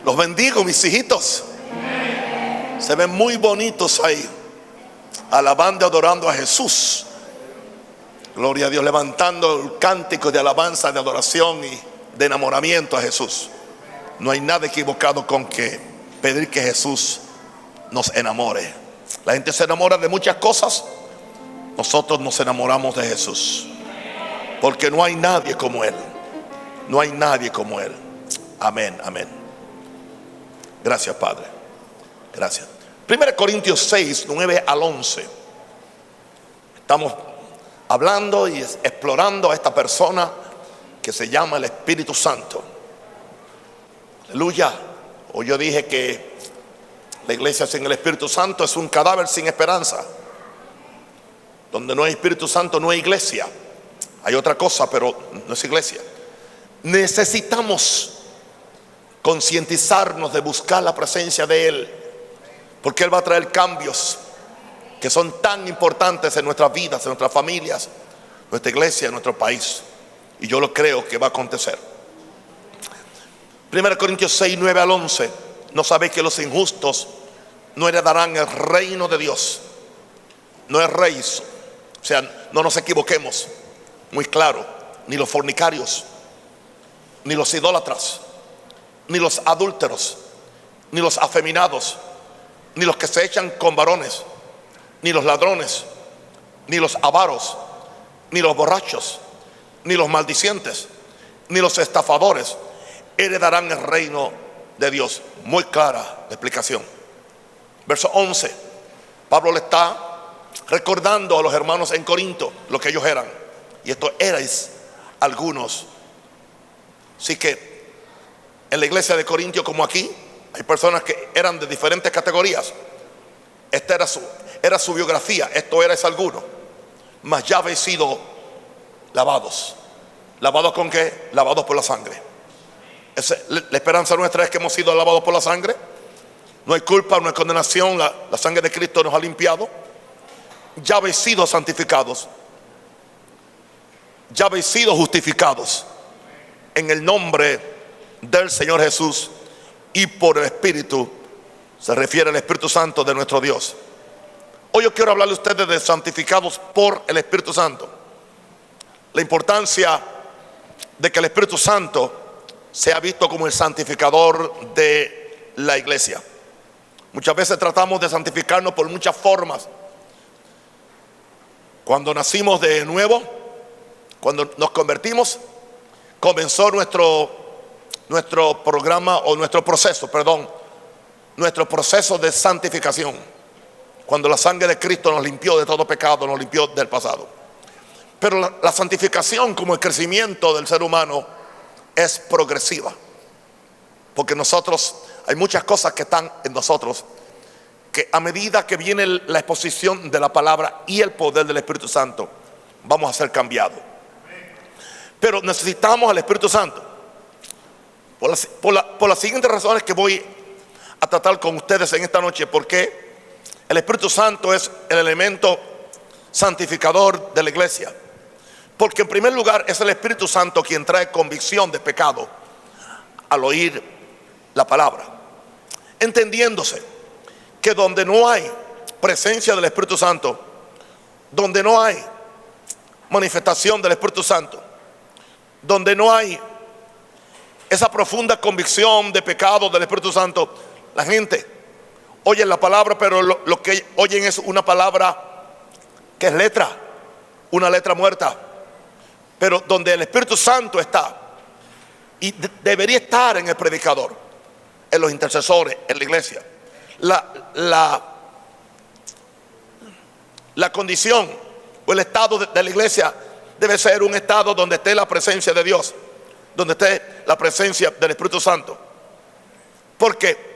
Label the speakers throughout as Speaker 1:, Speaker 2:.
Speaker 1: Los bendigo, mis hijitos. Se ven muy bonitos ahí, alabando y adorando a Jesús. Gloria a Dios, levantando el cántico de alabanza, de adoración y de enamoramiento a Jesús. No hay nada equivocado con que pedir que Jesús nos enamore. La gente se enamora de muchas cosas. Nosotros nos enamoramos de Jesús, porque no hay nadie como Él. No hay nadie como Él. Amén, amén. Gracias, Padre. Gracias. 1 Corintios 6, 9 al 11. Estamos hablando y explorando a esta persona que se llama el Espíritu Santo. Aleluya. Hoy yo dije que la iglesia sin el Espíritu Santo es un cadáver sin esperanza. Donde no hay Espíritu Santo no hay iglesia. Hay otra cosa, pero no es iglesia. Necesitamos concientizarnos de buscar la presencia de Él, porque Él va a traer cambios que son tan importantes en nuestras vidas, en nuestras familias, nuestra iglesia, en nuestro país. Y yo lo creo que va a acontecer. 1 Corintios 6, 9 al 11. ¿No sabéis que los injustos no heredarán el reino de Dios? No es rey. O sea, no nos equivoquemos. Muy claro. Ni los fornicarios, ni los idólatras, ni los adúlteros, ni los afeminados, ni los que se echan con varones, ni los ladrones, ni los avaros, ni los borrachos, ni los maldicientes, ni los estafadores heredarán el reino de Dios. Muy clara la explicación. Verso 11. Pablo le está recordando a los hermanos en Corinto lo que ellos eran. Y esto erais algunos. Así que en la iglesia de Corintio, como aquí, hay personas que eran de diferentes categorías. Esta era su biografía. Esto erais algunos. Mas ya habéis sido lavados. ¿Lavados con qué? Lavados por la sangre. La esperanza nuestra es que hemos sido lavados por la sangre. No hay culpa, no hay condenación. La sangre de Cristo nos ha limpiado. Ya habéis sido santificados. Ya habéis sido justificados en el nombre del Señor Jesús y por el Espíritu. Se refiere al Espíritu Santo de nuestro Dios. Hoy yo quiero hablarle a ustedes de santificados por el Espíritu Santo. La importancia de que el Espíritu Santo sea visto como el santificador de la iglesia. Muchas veces tratamos de santificarnos por muchas formas. Cuando nacimos de nuevo, cuando nos convertimos, comenzó nuestro programa o nuestro proceso de santificación. Cuando la sangre de Cristo nos limpió de todo pecado, nos limpió del pasado. Pero la santificación, como el crecimiento del ser humano, es progresiva. Porque hay muchas cosas que están en nosotros que a medida que viene la exposición de la palabra y el poder del Espíritu Santo, vamos a ser cambiados. Pero necesitamos al Espíritu Santo por las siguientes razones que voy a tratar con ustedes en esta noche. Porque el Espíritu Santo es el elemento santificador de la iglesia. Porque en primer lugar es el Espíritu Santo quien trae convicción de pecado al oír la palabra, entendiéndose que donde no hay presencia del Espíritu Santo, donde no hay manifestación del Espíritu Santo, donde no hay esa profunda convicción de pecado del Espíritu Santo, la gente oye la palabra, pero lo que oyen es una palabra que es letra, una letra muerta. Pero donde el Espíritu Santo está, y debería estar en el predicador, en los intercesores, en la iglesia, la condición o el estado de la iglesia debe ser un estado donde esté la presencia de Dios, donde esté la presencia del Espíritu Santo. Porque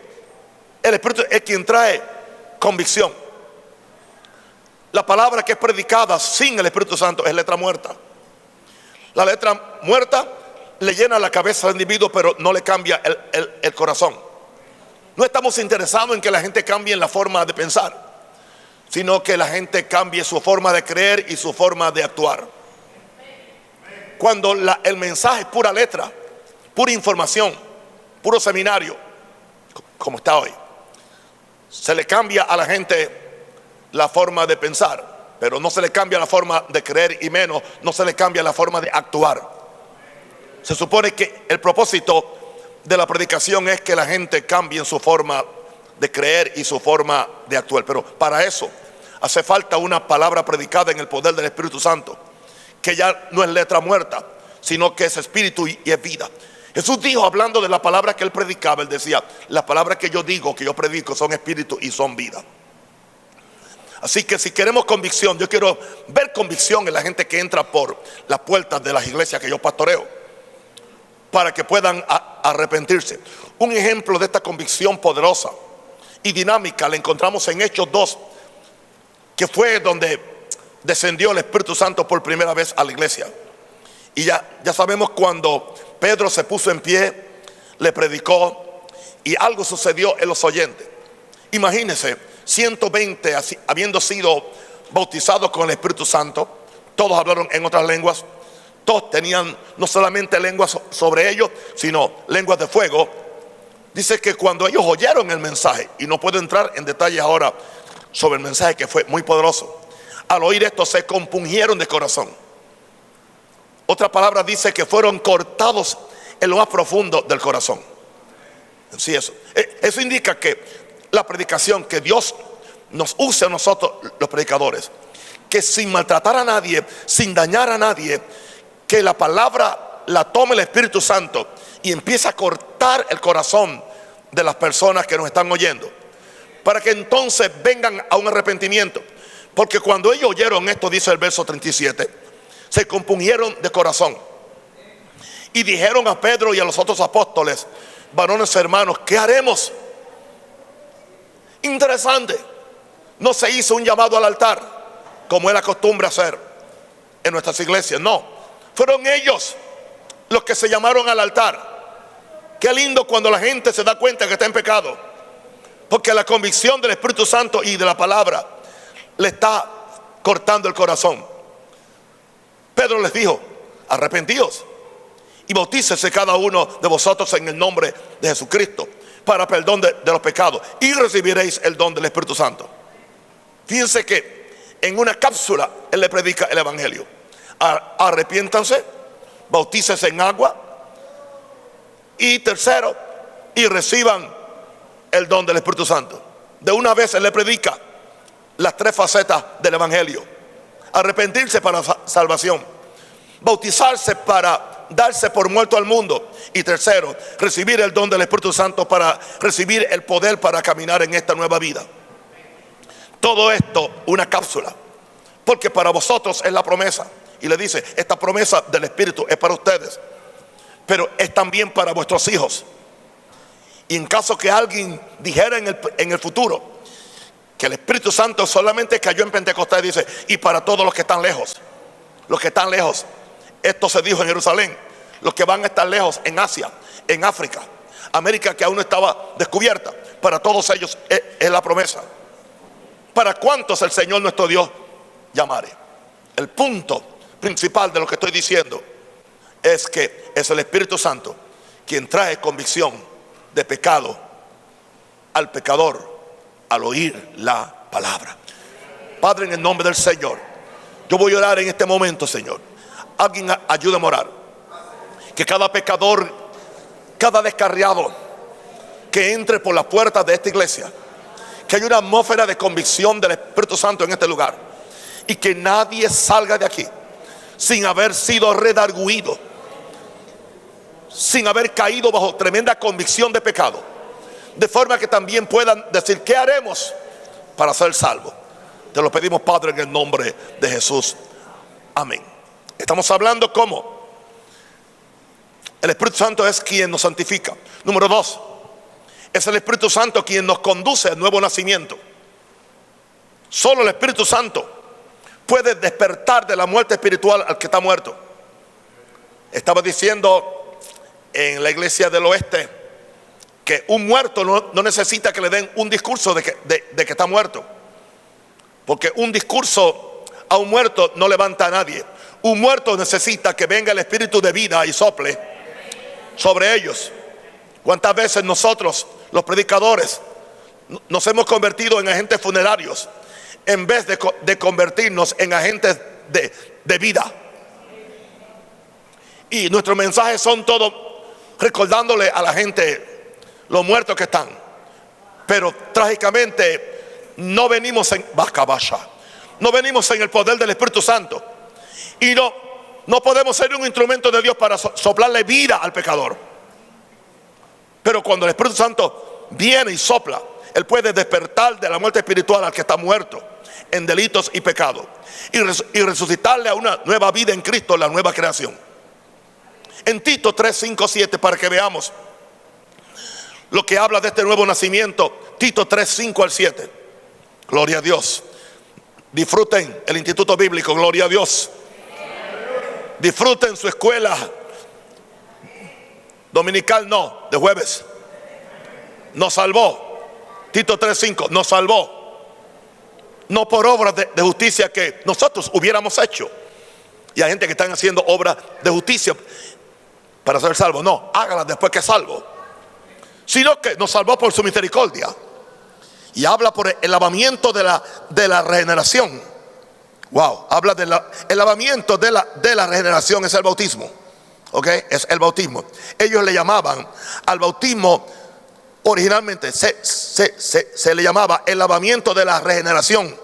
Speaker 1: el Espíritu es quien trae convicción. La palabra que es predicada sin el Espíritu Santo es letra muerta. La letra muerta le llena la cabeza al individuo, pero no le cambia el corazón. No estamos interesados en que la gente cambie en la forma de pensar, sino que la gente cambie su forma de creer y su forma de actuar. Cuando el mensaje es pura letra, pura información, puro seminario, como está hoy. Se le cambia a la gente la forma de pensar, pero no se le cambia la forma de creer, y menos no se le cambia la forma de actuar. Se supone que el propósito de la predicación es que la gente cambie en su forma de creer y su forma de actuar, pero para eso hace falta una palabra predicada en el poder del Espíritu Santo, que ya no es letra muerta, sino que es espíritu y es vida. Jesús dijo, hablando de la palabra que él predicaba, él decía: las palabras que yo digo, que yo predico, son espíritu y son vida. Así que si queremos convicción, yo quiero ver convicción en la gente que entra por las puertas de las iglesias que yo pastoreo, para que puedan arrepentirse. Un ejemplo de esta convicción poderosa y dinámica la encontramos en Hechos 2, que fue donde descendió el Espíritu Santo por primera vez a la iglesia. Y ya sabemos cuando Pedro se puso en pie, le predicó y algo sucedió en los oyentes. Imagínense, 120 habiendo sido bautizados con el Espíritu Santo, todos hablaron en otras lenguas, todos tenían no solamente lenguas sobre ellos, sino lenguas de fuego. Dice que cuando ellos oyeron el mensaje, y no puedo entrar en detalles ahora sobre el mensaje, que fue muy poderoso, al oír esto se compungieron de corazón. Otra palabra dice que fueron cortados en lo más profundo del corazón. Sí, eso indica que la predicación, que Dios nos use a nosotros los predicadores, que sin maltratar a nadie, sin dañar a nadie, que la palabra la tome el Espíritu Santo y empiece a cortar el corazón de las personas que nos están oyendo, para que entonces vengan a un arrepentimiento. Porque cuando ellos oyeron esto, dice el verso 37, se compungieron de corazón y dijeron a Pedro y a los otros apóstoles: varones hermanos, ¿qué haremos? Interesante, no se hizo un llamado al altar como es la costumbre hacer en nuestras iglesias. No, fueron ellos los que se llamaron al altar. Qué lindo cuando la gente se da cuenta que está en pecado, porque la convicción del Espíritu Santo y de la palabra le está cortando el corazón. Pedro les dijo: arrepentíos y bautícese cada uno de vosotros en el nombre de Jesucristo para perdón de los pecados, y recibiréis el don del Espíritu Santo. Fíjense que en una cápsula él le predica el evangelio: arrepiéntanse, bautícese en agua, y tercero, y reciban el don del Espíritu Santo. De una vez él le predica las tres facetas del evangelio: arrepentirse para salvación, bautizarse para darse por muerto al mundo, y tercero, recibir el don del Espíritu Santo para recibir el poder para caminar en esta nueva vida. Todo esto una cápsula, porque para vosotros es la promesa. Y le dice: esta promesa del Espíritu es para ustedes, pero es también para vuestros hijos. Y en caso que alguien dijera en el futuro que el Espíritu Santo solamente cayó en Pentecostés, dice: y para todos los que están lejos. Los que están lejos, esto se dijo en Jerusalén. Los que van a estar lejos en Asia, en África, América que aún no estaba descubierta, para todos ellos es la promesa. ¿Para cuántos el Señor nuestro Dios llamare? El punto principal de lo que estoy diciendo es que es el Espíritu Santo quien trae convicción de pecado al pecador al oír la palabra. Padre, en el nombre del Señor, yo voy a orar en este momento, Señor. Alguien ayúdame a orar. Que cada pecador, cada descarriado que entre por las puertas de esta iglesia, que haya una atmósfera de convicción del Espíritu Santo en este lugar, y que nadie salga de aquí sin haber sido redarguido, sin haber caído bajo tremenda convicción de pecado, de forma que también puedan decir: ¿qué haremos para ser salvos? Te lo pedimos, Padre, en el nombre de Jesús. Amén. Estamos hablando cómo el Espíritu Santo es quien nos santifica. Número 2, es el Espíritu Santo quien nos conduce al nuevo nacimiento. Solo el Espíritu Santo puede despertar de la muerte espiritual al que está muerto. Estaba diciendo en la iglesia del oeste que un muerto no necesita que le den un discurso de que está muerto, porque un discurso a un muerto no levanta a nadie. Un muerto necesita que venga el espíritu de vida y sople sobre ellos. ¿Cuántas veces nosotros los predicadores, nos hemos convertido en agentes funerarios en vez de convertirnos en agentes de vida. Y nuestros mensajes son todos recordándole a la gente los muertos que están. Pero trágicamente no venimos en Bacabasha, no venimos en el poder del Espíritu Santo. Y no podemos ser un instrumento de Dios para soplarle vida al pecador. Pero cuando el Espíritu Santo viene y sopla, Él puede despertar de la muerte espiritual al que está muerto en delitos y pecados, y resucitarle a una nueva vida en Cristo, la nueva creación. En Tito 3, 5, 7, para que veamos lo que habla de este nuevo nacimiento. Tito 3, 5 al 7. Gloria a Dios. Disfruten el instituto bíblico, gloria a Dios. Disfruten su escuela dominical, no, de jueves. Nos salvó. Tito 3, 5, nos salvó. No por obras de justicia que nosotros hubiéramos hecho. Y hay gente que están haciendo obras de justicia para ser salvo. No, hágalas después que salvo. Sino que nos salvó por su misericordia. Y habla por el lavamiento de la regeneración. Wow, habla del lavamiento de la regeneración, es el bautismo. Ok, es el bautismo. Ellos le llamaban al bautismo, originalmente se le llamaba el lavamiento de la regeneración,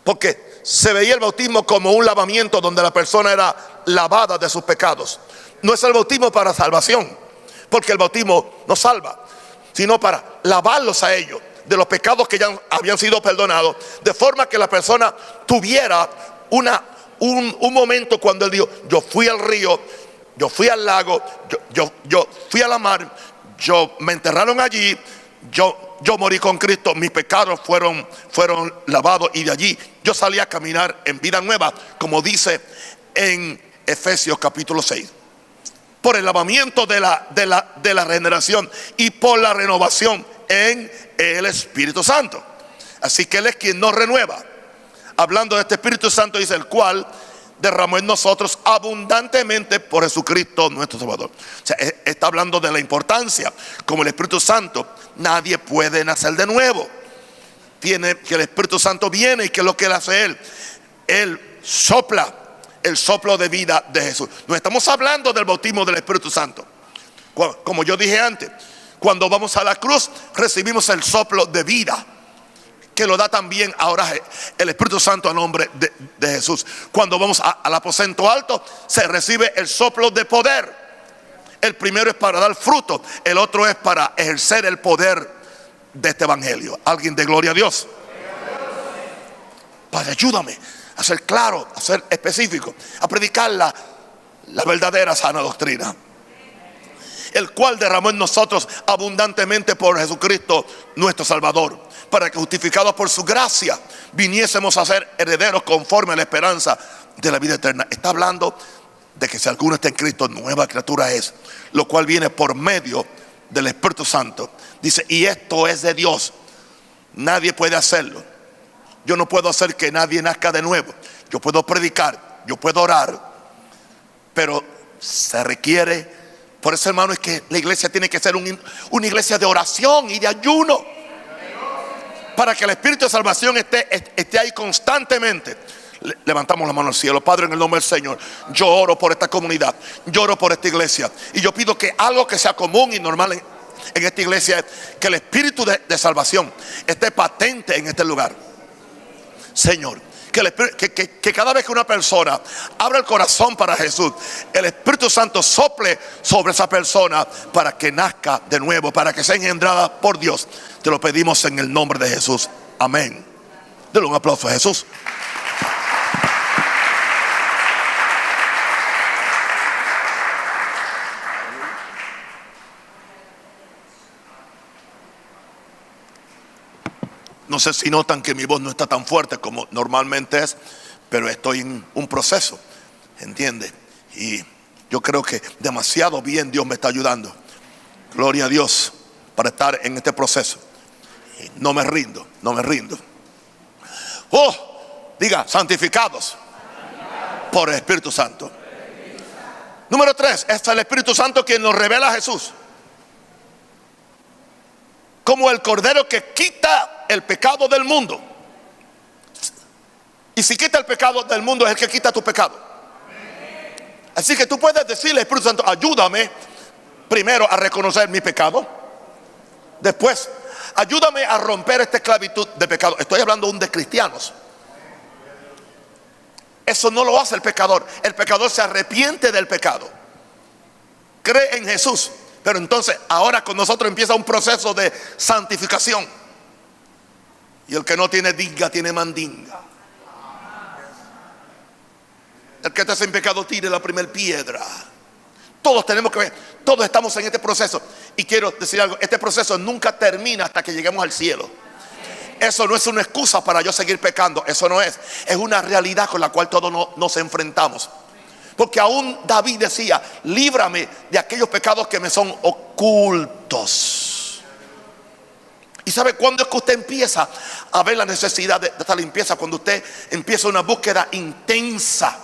Speaker 1: porque se veía el bautismo como un lavamiento donde la persona era lavada de sus pecados. No es el bautismo para salvación, porque el bautismo no salva, sino para lavarlos a ellos de los pecados que ya habían sido perdonados, de forma que la persona tuviera un momento cuando él dijo: yo fui al río, yo fui al lago, yo fui a la mar, me enterraron allí, yo morí con Cristo, mis pecados fueron lavados, y de allí yo salí a caminar en vida nueva, como dice en Efesios capítulo 6. Por el lavamiento de la regeneración y por la renovación en el Espíritu Santo. Así que Él es quien nos renueva. Hablando de este Espíritu Santo, dice: el cual derramó en nosotros abundantemente por Jesucristo nuestro Salvador. O sea, está hablando de la importancia. Como el Espíritu Santo, nadie puede nacer de nuevo. Tiene que el Espíritu Santo viene, y ¿qué es lo que Él hace? Él sopla el soplo de vida de Jesús. No estamos hablando del bautismo del Espíritu Santo. Como yo dije antes, cuando vamos a la cruz recibimos el soplo de vida, que lo da también ahora el Espíritu Santo a nombre de Jesús. Cuando vamos al aposento alto se recibe el soplo de poder. El primero es para dar fruto, el otro es para ejercer el poder de este evangelio. Alguien de gloria a Dios. Padre, ayúdame a ser claro, a ser específico, a predicar la verdadera sana doctrina. El cual derramó en nosotros abundantemente por Jesucristo nuestro Salvador, para que justificados por su gracia viniésemos a ser herederos conforme a la esperanza de la vida eterna. Está hablando de que si alguno está en Cristo, nueva criatura es, lo cual viene por medio del Espíritu Santo. Dice: y esto es de Dios, nadie puede hacerlo. Yo no puedo hacer que nadie nazca de nuevo. Yo puedo predicar, yo puedo orar, pero se requiere. Por eso, hermano, es que la iglesia tiene que ser una iglesia de oración y de ayuno, para que el Espíritu de salvación esté ahí constantemente. Levantamos la mano al cielo. Padre, en el nombre del Señor, yo oro por esta comunidad, yo oro por esta iglesia, y yo pido que algo que sea común y normal en esta iglesia es que el Espíritu de salvación esté patente en este lugar. Señor, que cada vez que una persona abra el corazón para Jesús, el Espíritu Santo sople sobre esa persona para que nazca de nuevo, para que sea engendrada por Dios. Te lo pedimos en el nombre de Jesús. Amén. Denle un aplauso a Jesús. No sé si notan que mi voz no está tan fuerte como normalmente es, pero estoy en un proceso, ¿entiende? Y yo creo que demasiado bien Dios me está ayudando. Gloria a Dios para estar en este proceso. Y no me rindo, no me rindo. Oh, diga: santificados por el Espíritu Santo. Número 3, es el Espíritu Santo quien nos revela a Jesús. como el cordero que quita el pecado del mundo. Y si quita el pecado del mundo, es el que quita tu pecado. Así que tú puedes decirle, Espíritu Santo, ayúdame primero a reconocer mi pecado. Después, ayúdame a romper esta esclavitud de pecado. Estoy hablando aún de cristianos. Eso no lo hace el pecador. El pecador se arrepiente del pecado, cree en Jesús, pero entonces ahora con nosotros empieza un proceso de santificación. Y el que no tiene dinga tiene mandinga. El que está sin pecado tire la primera piedra. Todos tenemos que ver, todos estamos en este proceso. Y quiero decir algo, este proceso nunca termina hasta que lleguemos al cielo. Eso no es una excusa para yo seguir pecando. Eso no es. Es una realidad con la cual todos nos enfrentamos. Porque aún David decía, líbrame de aquellos pecados que me son ocultos. ¿Y sabe cuándo es que usted empieza a ver la necesidad de esta limpieza? Cuando usted empieza una búsqueda intensa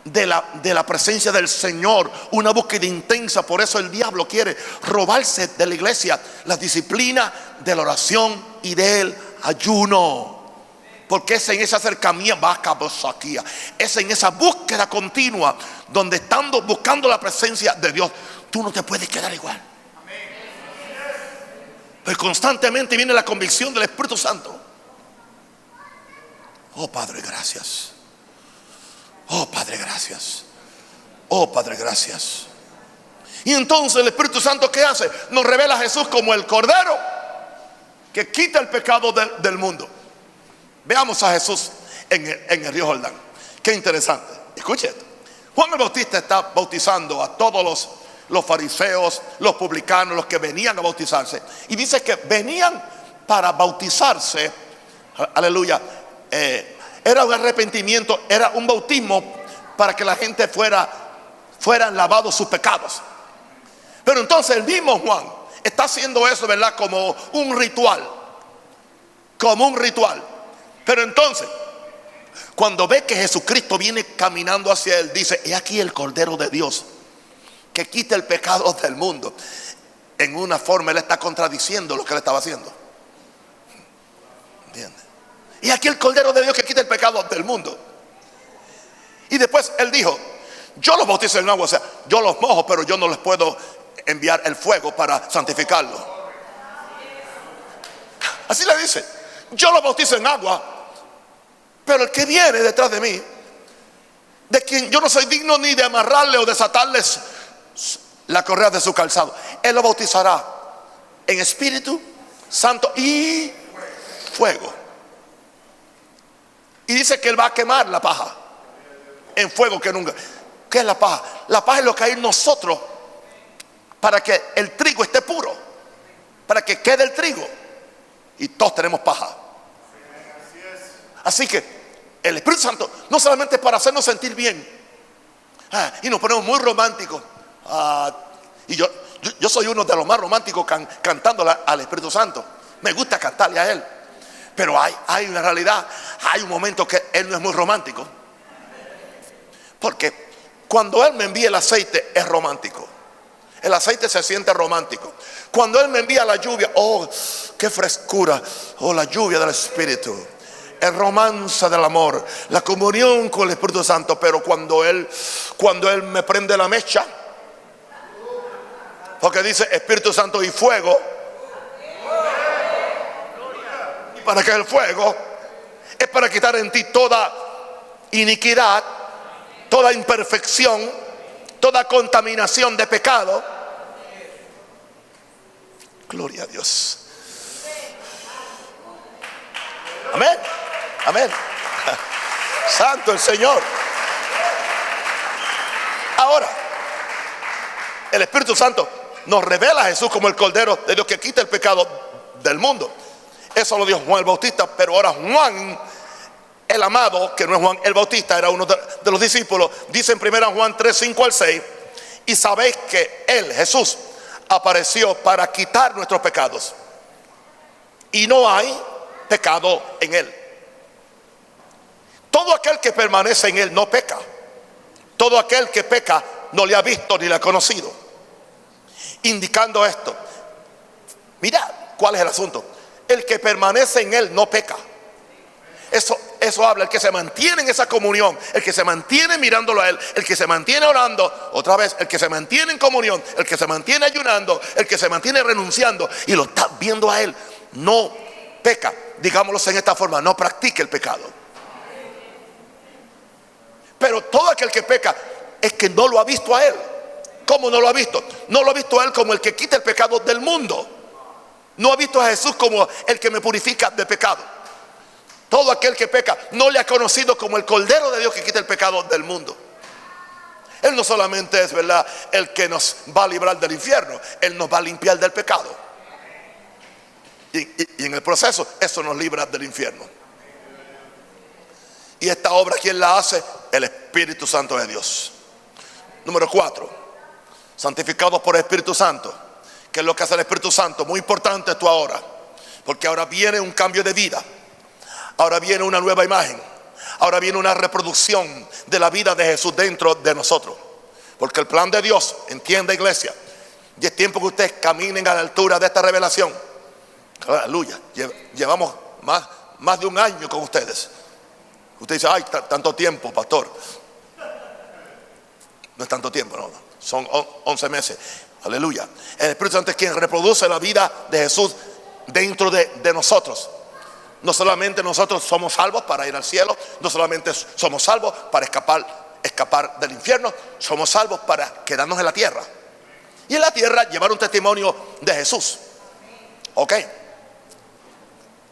Speaker 1: de la presencia del Señor, una búsqueda intensa. Por eso el diablo quiere robarse de la iglesia la disciplina de la oración y del ayuno, porque es en ese acercamiento, es en esa búsqueda continua donde estando buscando la presencia de Dios, tú no te puedes quedar igual. Pues constantemente viene la convicción del Espíritu Santo. Oh Padre, gracias. Oh Padre, gracias. Oh Padre, gracias. Y entonces el Espíritu Santo, ¿qué hace? Nos revela a Jesús como el Cordero que quita el pecado del mundo. Veamos a Jesús en el río Jordán. Qué interesante. Escuche esto. Juan el Bautista está bautizando a todos los fariseos, los publicanos, los que venían a bautizarse. Y dice que venían para bautizarse. Aleluya. Era un arrepentimiento, era un bautismo para que la gente fueran lavados sus pecados. Pero entonces el mismo Juan está haciendo eso, ¿verdad? Como un ritual. Como un ritual. Pero entonces, cuando ve que Jesucristo viene caminando hacia él, dice: he aquí el Cordero de Dios que quita el pecado del mundo. En una forma él está contradiciendo lo que él estaba haciendo. ¿Entiendes? Y aquí el Cordero de Dios que quita el pecado del mundo. Y después él dijo: yo los bautizo en agua, o sea, yo los mojo, pero yo no les puedo enviar el fuego para santificarlo. Así le dice: yo los bautizo en agua, pero el que viene detrás de mí, de quien yo no soy digno ni de amarrarle o desatarles la correa de su calzado, él lo bautizará en Espíritu Santo y fuego. Y dice que él va a quemar la paja en fuego que nunca. ¿Qué es la paja? La paja es lo que hay en nosotros para que el trigo esté puro, para que quede el trigo. Y todos tenemos paja. Así que el Espíritu Santo no solamente es para hacernos sentir bien, y nos ponemos muy románticos, y yo soy uno de los más románticos cantándole al Espíritu Santo. Me gusta cantarle a él. Pero hay una realidad, hay un momento que él no es muy romántico. Porque cuando él me envía el aceite es romántico. El aceite se siente romántico. Cuando él me envía la lluvia, oh, qué frescura. Oh, la lluvia del Espíritu, el romance del amor, la comunión con el Espíritu Santo. Pero cuando él me prende la mecha, porque dice Espíritu Santo y fuego. ¿Para qué el fuego? Es para quitar en ti toda iniquidad, toda imperfección, toda contaminación de pecado. Gloria a Dios. Amén. Amén. Santo el Señor. Ahora, el Espíritu Santo nos revela a Jesús como el Cordero de Dios que quita el pecado del mundo. Eso lo dijo Juan el Bautista. Pero ahora Juan el amado, que no es Juan el Bautista, era uno de los discípulos, dice en 1 Juan 3, 5 al 6: y sabéis que él, Jesús, apareció para quitar nuestros pecados, y no hay pecado en él. Todo aquel que permanece en él no peca. Todo aquel que peca no le ha visto ni le ha conocido. Indicando esto, mira ¿Cuál es el asunto? El que permanece en Él no peca. Eso habla, el que se mantiene en esa comunión, el que se mantiene mirándolo a Él, el que se mantiene orando, otra vez, el que se mantiene en comunión, el que se mantiene ayunando, el que se mantiene renunciando y lo está viendo a Él, no peca. Digámoslo en esta forma, no practica el pecado. Pero todo aquel que peca es que no lo ha visto a Él. ¿Cómo no lo ha visto? No lo ha visto a Él como el que quita el pecado del mundo. No ha visto a Jesús como el que me purifica de pecado. Todo aquel que peca no le ha conocido como el Cordero de Dios que quita el pecado del mundo. Él no solamente es, ¿verdad?, el que nos va a librar del infierno, Él nos va a limpiar del pecado. Y en el proceso, eso nos libra del infierno. Y esta obra, ¿quién la hace? El Espíritu Santo de Dios. Número 4, santificados por el Espíritu Santo. ¿Qué es lo que hace el Espíritu Santo? Muy importante esto ahora, porque ahora viene un cambio de vida. Ahora viene una nueva imagen. Ahora viene una reproducción de la vida de Jesús dentro de nosotros. Porque el plan de Dios, entienda, iglesia, y es tiempo que ustedes caminen a la altura de esta revelación. Aleluya. Llevamos más de un año con ustedes. Usted dice, ay, tanto tiempo, pastor. No es tanto tiempo, no. Son 11 meses. Aleluya. El Espíritu Santo es quien reproduce la vida de Jesús dentro de nosotros. No solamente nosotros somos salvos para ir al cielo, no solamente somos salvos para escapar del infierno, somos salvos para quedarnos en la tierra. Y en la tierra llevar un testimonio de Jesús. Ok.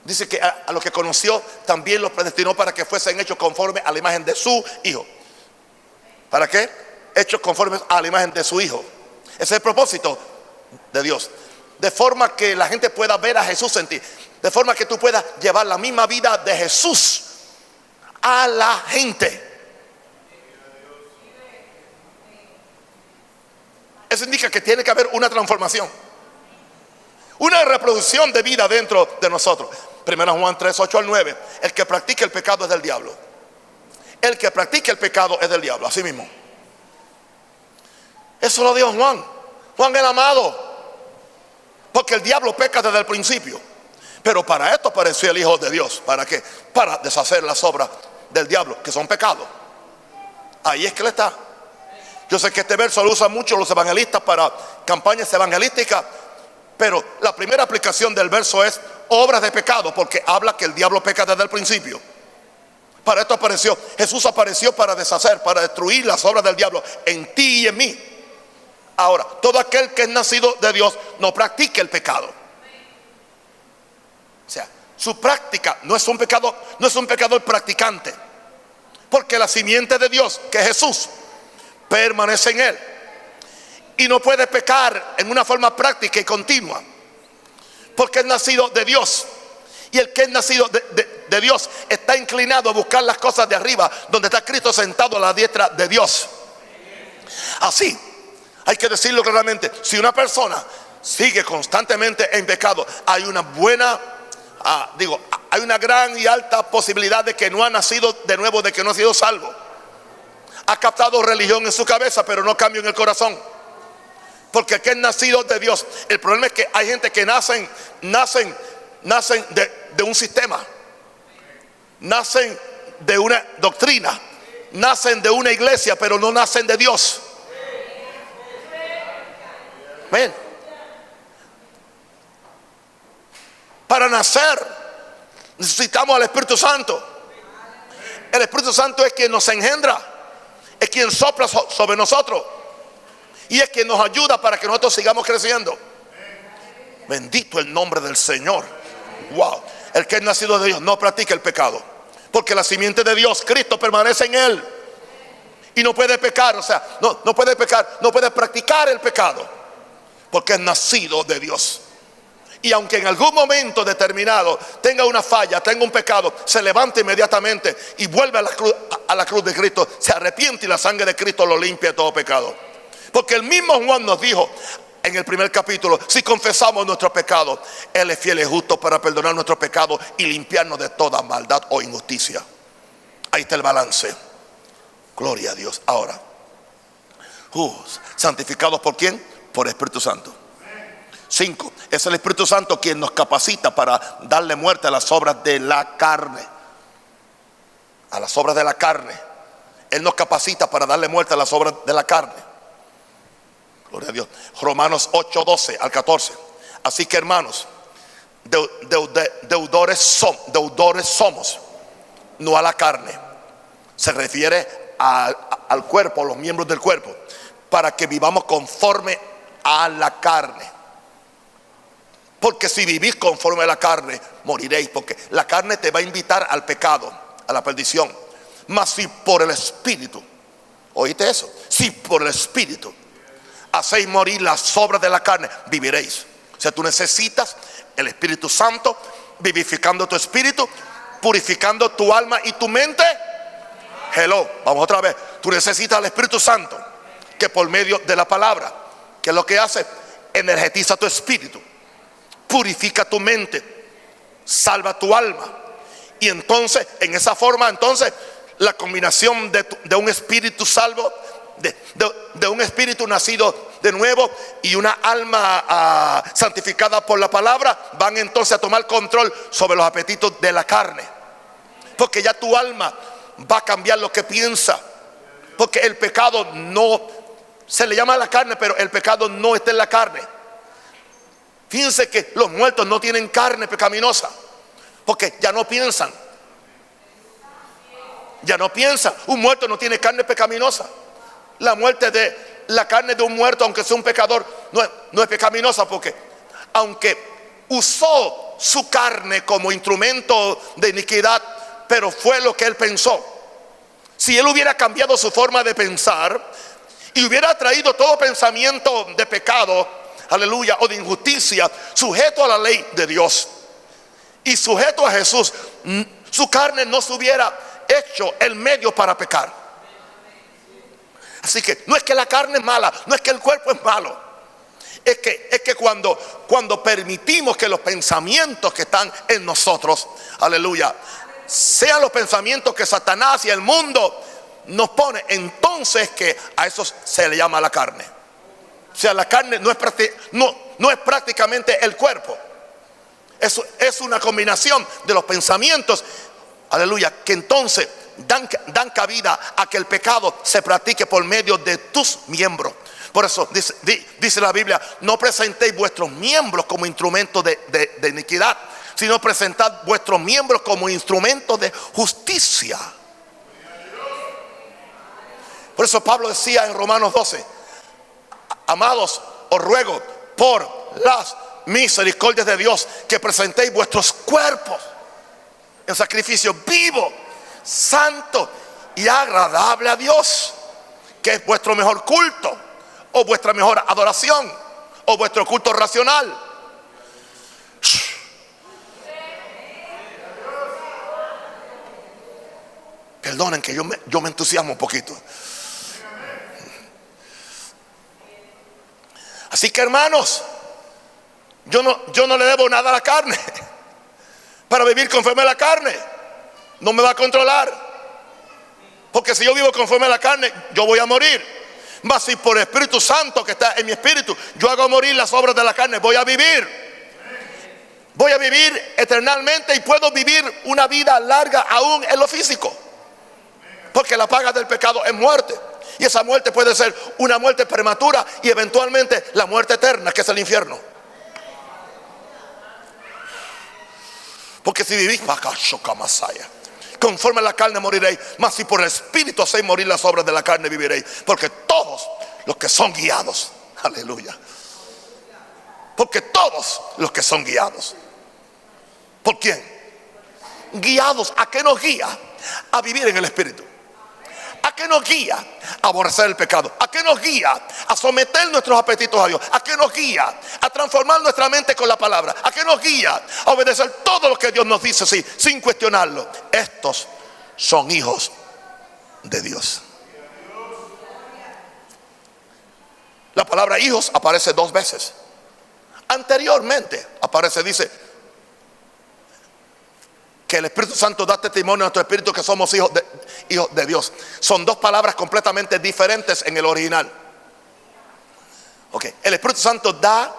Speaker 1: Dice que a los que conoció también los predestinó para que fuesen hechos conforme a la imagen de su Hijo. ¿Para qué? Hechos conformes a la imagen de su Hijo. Ese es el propósito de Dios. De forma que la gente pueda ver a Jesús en ti. De forma que tú puedas llevar la misma vida de Jesús a la gente. Eso indica que tiene que haber una transformación, una reproducción de vida dentro de nosotros. 1 Juan 3, 8 al 9. El que practica el pecado es del diablo. El que practica el pecado es del diablo, así mismo. Eso lo dijo Juan. Juan el amado. Porque el diablo peca desde el principio. Pero para esto apareció el Hijo de Dios. ¿Para qué? Para deshacer las obras del diablo, que son pecados. Ahí es que le está. Yo sé que este verso lo usan mucho los evangelistas para campañas evangelísticas, pero la primera aplicación del verso es obras de pecado, porque habla que el diablo peca desde el principio. Para esto apareció, Jesús apareció para deshacer, para destruir las obras del diablo en ti y en mí. Ahora, todo aquel que es nacido de Dios no practica el pecado. O sea, su práctica no es un pecado, no es un pecador practicante, porque la simiente de Dios, que es Jesús, permanece en él y no puede pecar en una forma práctica y continua, porque es nacido de Dios. Y el que es nacido de Dios está inclinado a buscar las cosas de arriba, donde está Cristo sentado a la diestra de Dios. Así, hay que decirlo claramente, si una persona sigue constantemente en pecado, hay una buena, hay una gran y alta posibilidad de que no ha nacido de nuevo, de que no ha sido salvo. Ha captado religión en su cabeza, pero no cambio en el corazón. Porque el que es nacido de Dios, el problema es que hay gente que nacen de un sistema, nacen de una doctrina, nacen de una iglesia, pero no nacen de Dios. Ven. Para nacer necesitamos al Espíritu Santo. El Espíritu Santo es quien nos engendra, es quien sopla sobre nosotros y es quien nos ayuda para que nosotros sigamos creciendo. Bendito el nombre del Señor. Wow. El que es nacido de Dios no practica el pecado, porque la simiente de Dios, Cristo, permanece en él y no puede pecar. O sea, no puede pecar, no puede practicar el pecado, porque es nacido de Dios. Y aunque en algún momento determinado tenga una falla, tenga un pecado, se levanta inmediatamente y vuelve a la cruz de Cristo, se arrepiente y la sangre de Cristo lo limpia de todo pecado. Porque el mismo Juan nos dijo en el primer capítulo, si confesamos nuestros pecados, Él es fiel y justo para perdonar nuestros pecados y limpiarnos de toda maldad o injusticia. Ahí está el balance. Gloria a Dios. Ahora, ¿santificados por quién? Por el Espíritu Santo. 5. Es el Espíritu Santo quien nos capacita para darle muerte a las obras de la carne. A las obras de la carne. Él nos capacita para darle muerte a las obras de la carne. Gloria a Dios. Romanos 8, 12 al 14. Así que, hermanos, deudores somos, no a la carne. Se refiere al cuerpo, a los miembros del cuerpo, para que vivamos conforme a la carne. Porque si vivís conforme a la carne, moriréis. Porque la carne te va a invitar al pecado, a la perdición. Mas si por el Espíritu, ¿oíste eso? Si por el Espíritu hacéis morir las obras de la carne, viviréis. O sea, tú necesitas el Espíritu Santo vivificando tu espíritu, purificando tu alma y tu mente. Hello, vamos otra vez. Tú necesitas al Espíritu Santo, que por medio de la palabra, ¿qué es lo que hace? Energetiza tu espíritu, purifica tu mente, salva tu alma. Y entonces, en esa forma, entonces, la combinación de un espíritu salvo, de un espíritu nacido de nuevo y una alma santificada por la palabra, van entonces a tomar control sobre los apetitos de la carne. Porque ya tu alma va a cambiar lo que piensa. Porque el pecado no, se le llama a la carne, pero el pecado no está en la carne. Fíjense que los muertos no tienen carne pecaminosa, porque ya no piensan. Ya no piensan. Un muerto no tiene carne pecaminosa. La muerte de la carne de un muerto, aunque sea un pecador, no es pecaminosa, porque aunque usó su carne como instrumento de iniquidad, pero fue lo que él pensó. Si él hubiera cambiado su forma de pensar y hubiera traído todo pensamiento de pecado, aleluya, o de injusticia, sujeto a la ley de Dios y sujeto a Jesús, su carne no se hubiera hecho el medio para pecar. Así que no es que la carne es mala, no es que el cuerpo es malo. Es que cuando permitimos que los pensamientos que están en nosotros, aleluya, sean los pensamientos que Satanás y el mundo nos pone, entonces que a eso se le llama la carne. O sea, la carne no es prácticamente el cuerpo. Es una combinación de los pensamientos, aleluya, que entonces dan cabida a que el pecado se practique por medio de tus miembros. Por eso dice la Biblia: no presentéis vuestros miembros como instrumentos de iniquidad, sino presentad vuestros miembros como instrumentos de justicia. Por eso Pablo decía en Romanos 12: amados, os ruego por las misericordias de Dios que presentéis vuestros cuerpos en sacrificio vivo, santo y agradable a Dios, que es vuestro mejor culto, o vuestra mejor adoración, o vuestro culto racional. Perdonen que yo me entusiasmo un poquito. Así que, hermanos, yo no le debo nada a la carne. Para vivir conforme a la carne no me va a controlar, porque si yo vivo conforme a la carne, yo voy a morir. Mas si por el Espíritu Santo que está en mi espíritu, yo hago morir las obras de la carne, voy a vivir eternamente, y puedo vivir una vida larga aún en lo físico, porque la paga del pecado es muerte. Y esa muerte puede ser una muerte prematura y eventualmente la muerte eterna, que es el infierno. Porque si vivís conforme a la carne, moriréis. Mas si por el Espíritu hacéis morir las obras de la carne, viviréis. Porque todos los que son guiados, aleluya, porque todos los que son guiados, ¿por quién? Guiados. ¿A qué nos guía? A vivir en el Espíritu. ¿A qué nos guía? A aborrecer el pecado. ¿A qué nos guía? A someter nuestros apetitos a Dios. ¿A qué nos guía? A transformar nuestra mente con la palabra. ¿A qué nos guía? A obedecer todo lo que Dios nos dice, sí, sin cuestionarlo. Estos son hijos de Dios. La palabra hijos aparece 2 veces. Anteriormente aparece, dice que el Espíritu Santo da testimonio a nuestro espíritu que somos hijos de Dios. Son 2 palabras completamente diferentes en el original. Okay. El Espíritu Santo da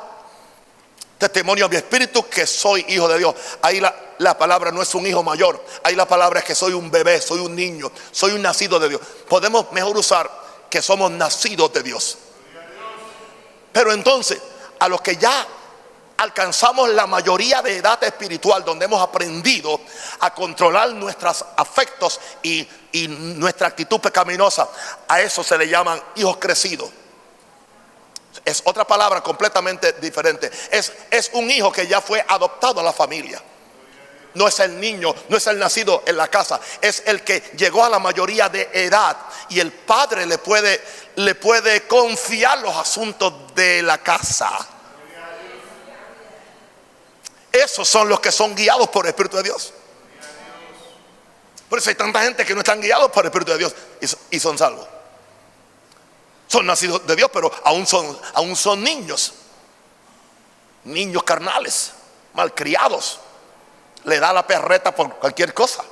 Speaker 1: Testimonio a mi espíritu que soy hijo de Dios. Ahí la palabra no es un hijo mayor. Ahí la palabra es que soy un bebé, soy un niño, soy un nacido de Dios. Podemos mejor usar que somos nacidos de Dios. Pero entonces, a los que ya alcanzamos la mayoría de edad espiritual, donde hemos aprendido a controlar nuestros afectos y nuestra actitud pecaminosa, a eso se le llaman hijos crecidos. Es otra palabra completamente diferente. Es un hijo que ya fue adoptado a la familia. No es el niño, no es el nacido en la casa, es el que llegó a la mayoría de edad y el padre le puede confiar los asuntos de la casa. Esos son los que son guiados por el Espíritu de Dios. Por eso hay tanta gente que no están guiados por el Espíritu de Dios y son salvos. Son nacidos de Dios, pero aún son niños carnales, malcriados. Le da la perreta por cualquier cosa.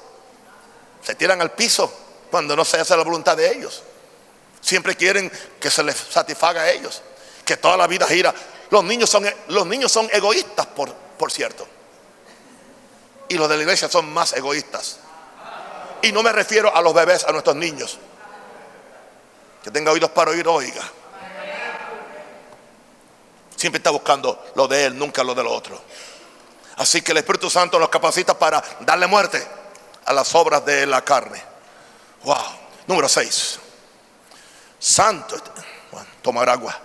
Speaker 1: Se tiran al piso cuando no se hace la voluntad de ellos. Siempre quieren que se les satisfaga a ellos, que toda la vida gira. Los niños son egoístas, por cierto. Y los de la iglesia son más egoístas. Y no me refiero a los bebés, a nuestros niños. Que tenga oídos para oír, oiga. Siempre está buscando lo de él, nunca lo del otro. Así que el Espíritu Santo nos capacita para darle muerte a las obras de la carne. Wow. Número 6. Santo. Bueno, tomar agua.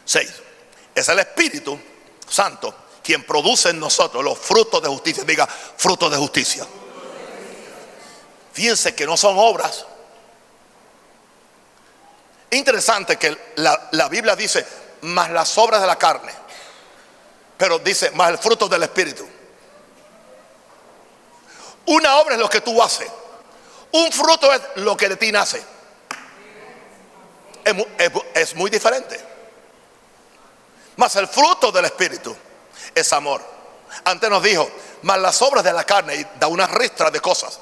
Speaker 1: Seis. Es el Espíritu Santo quien produce en nosotros los frutos de justicia. Diga, frutos de justicia. Fíjense que no son obras. Interesante que la Biblia dice más las obras de la carne, pero dice más el fruto del Espíritu. Una obra es lo que tú haces, un fruto es lo que de ti nace. Es muy diferente. Más el fruto del Espíritu es amor. Antes nos dijo más las obras de la carne, y da una ristra de cosas.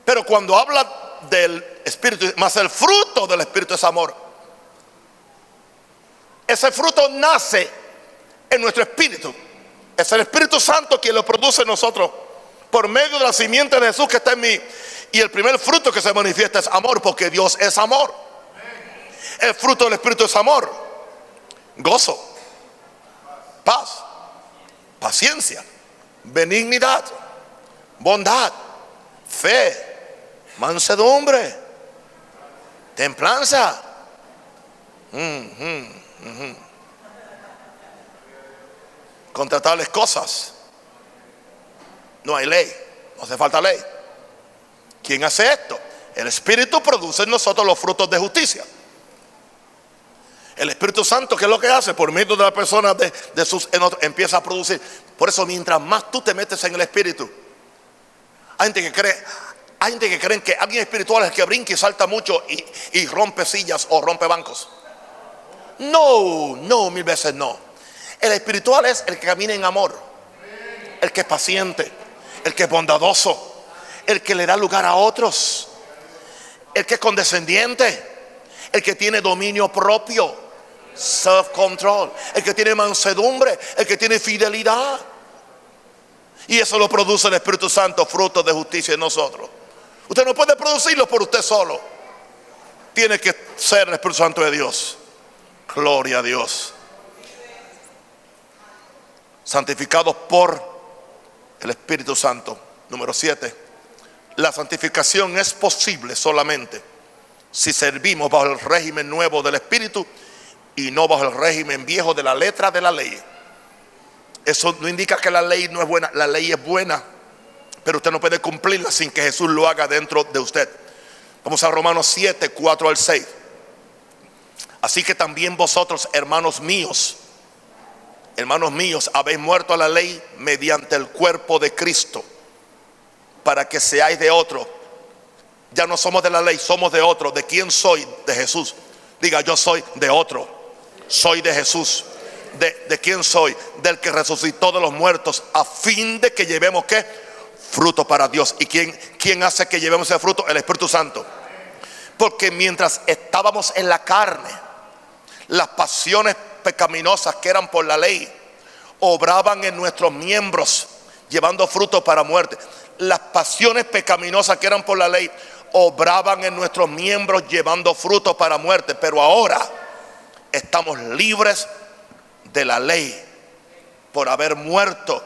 Speaker 1: Pero cuando habla del Espíritu, más el fruto del Espíritu es amor. Ese fruto nace en nuestro espíritu. Es el Espíritu Santo quien lo produce en nosotros por medio de la simiente de Jesús que está en mí. Y el primer fruto que se manifiesta es amor, porque Dios es amor. El fruto del Espíritu es amor, gozo, paz, paciencia, benignidad, bondad, fe, mansedumbre, templanza. Contra tales cosas no hay ley, no hace falta ley. ¿Quién hace esto? El Espíritu produce en nosotros los frutos de justicia. El Espíritu Santo, ¿qué es lo que hace? Por medio de la persona de sus empieza a producir. Por eso, mientras más tú te metes en el Espíritu, hay gente que creen que alguien espiritual es el que brinca y salta mucho y rompe sillas o rompe bancos. No, mil veces no. El espiritual es el que camina en amor, el que es paciente, el que es bondadoso, el que le da lugar a otros, el que es condescendiente, el que tiene dominio propio, self-control, el que tiene mansedumbre, el que tiene fidelidad. Y eso lo produce el Espíritu Santo, fruto de justicia en nosotros. Usted no puede producirlo por usted solo. Tiene que ser el Espíritu Santo de Dios. Gloria a Dios. Santificados por el Espíritu Santo. Número 7. La santificación es posible solamente si servimos bajo el régimen nuevo del Espíritu y no bajo el régimen viejo de la letra de la ley. Eso no indica que la ley no es buena. La ley es buena, pero usted no puede cumplirla sin que Jesús lo haga dentro de usted. Vamos a Romanos 7, 4 al 6. Así que también vosotros, hermanos míos, habéis muerto a la ley mediante el cuerpo de Cristo, para que seáis de otro. Ya no somos de la ley, somos de otro. ¿De quién soy? De Jesús. Diga, yo soy de otro. Soy de Jesús. ¿De quién soy? Del que resucitó de los muertos, a fin de que llevemos ¿qué? Fruto para Dios. ¿Y quién hace que llevemos ese fruto? El Espíritu Santo. Porque mientras estábamos en la carne, las pasiones pecaminosas que eran por la ley obraban en nuestros miembros, llevando fruto para muerte. Las pasiones pecaminosas que eran por la ley obraban en nuestros miembros, llevando fruto para muerte. Pero ahora estamos libres de la ley por haber muerto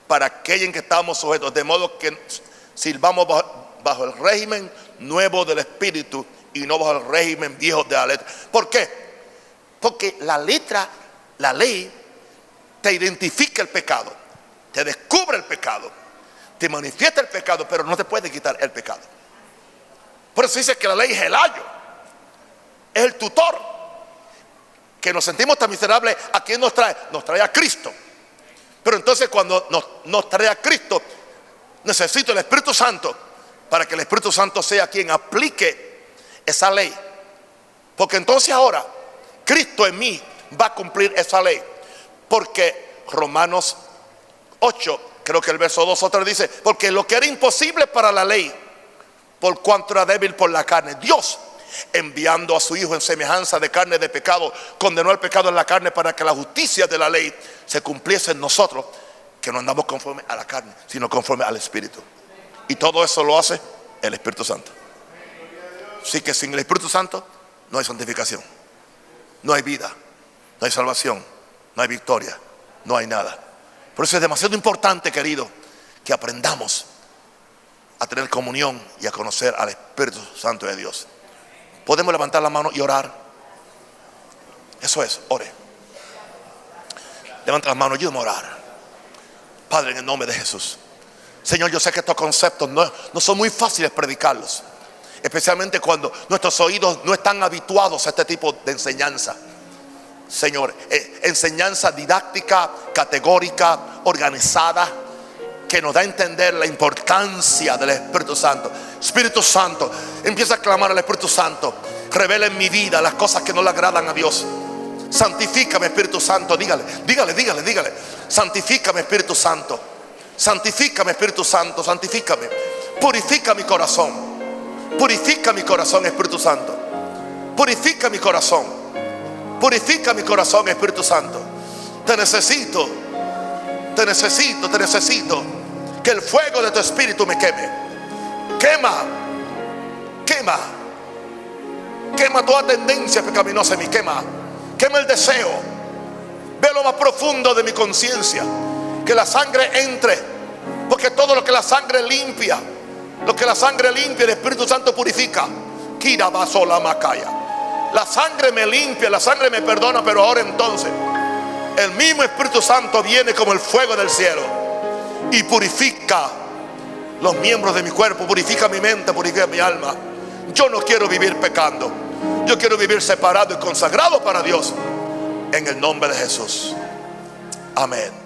Speaker 1: para aquellos en que estábamos sujetos, de modo que sirvamos bajo el régimen nuevo del Espíritu y no bajo el régimen viejo de la letra. ¿Por qué? Porque la ley te identifica el pecado, te descubre el pecado, te manifiesta el pecado, pero no te puede quitar el pecado. Por eso dice que la ley es el ayo, es el tutor. Que nos sentimos tan miserables, ¿a quién nos trae? Nos trae a Cristo. Pero entonces cuando nos trae a Cristo, necesito el Espíritu Santo para que el Espíritu Santo sea quien aplique esa ley. Porque entonces ahora Cristo en mí va a cumplir esa ley. Porque Romanos 8, creo que el verso 2 o 3 dice: porque lo que era imposible para la ley, por cuanto era débil por la carne, Dios, enviando a su Hijo en semejanza de carne de pecado, condenó el pecado en la carne para que la justicia de la ley se cumpliese en nosotros, que no andamos conforme a la carne, sino conforme al Espíritu. Y todo eso lo hace el Espíritu Santo. Así que sin el Espíritu Santo no hay santificación, no hay vida, no hay salvación, no hay victoria, no hay nada. Por eso es demasiado importante, querido, que aprendamos a tener comunión y a conocer al Espíritu Santo de Dios. Podemos levantar la mano y orar. Eso es, ore. Levanta las manos, ayúdame a orar. Padre, en el nombre de Jesús. Señor, yo sé que estos conceptos no son muy fáciles predicarlos, especialmente cuando nuestros oídos no están habituados a este tipo de enseñanza. Señor, enseñanza didáctica, categórica, organizada, que nos da a entender la importancia del Espíritu Santo. Espíritu Santo, empieza a clamar al Espíritu Santo. Revela en mi vida las cosas que no le agradan a Dios. Santifícame, Espíritu Santo. Dígale. Santifícame, Espíritu Santo. Santifícame, Espíritu Santo. Santifícame. Purifica mi corazón. Purifica mi corazón, Espíritu Santo. Purifica mi corazón. Purifica mi corazón, Espíritu Santo. Te necesito. Te necesito, te necesito. Que el fuego de tu Espíritu me queme. Quema. Quema. Quema toda tendencia pecaminosa en mí. Quema. Quema el deseo. Ve lo más profundo de mi conciencia. Que la sangre entre. Porque todo lo que la sangre limpia, lo que la sangre limpia, el Espíritu Santo purifica. Kira basola macaya. La sangre me limpia, la sangre me perdona. Pero ahora entonces el mismo Espíritu Santo viene como el fuego del cielo y purifica los miembros de mi cuerpo, purifica mi mente, purifica mi alma. Yo no quiero vivir pecando. Yo quiero vivir separado y consagrado para Dios. En el nombre de Jesús. Amén.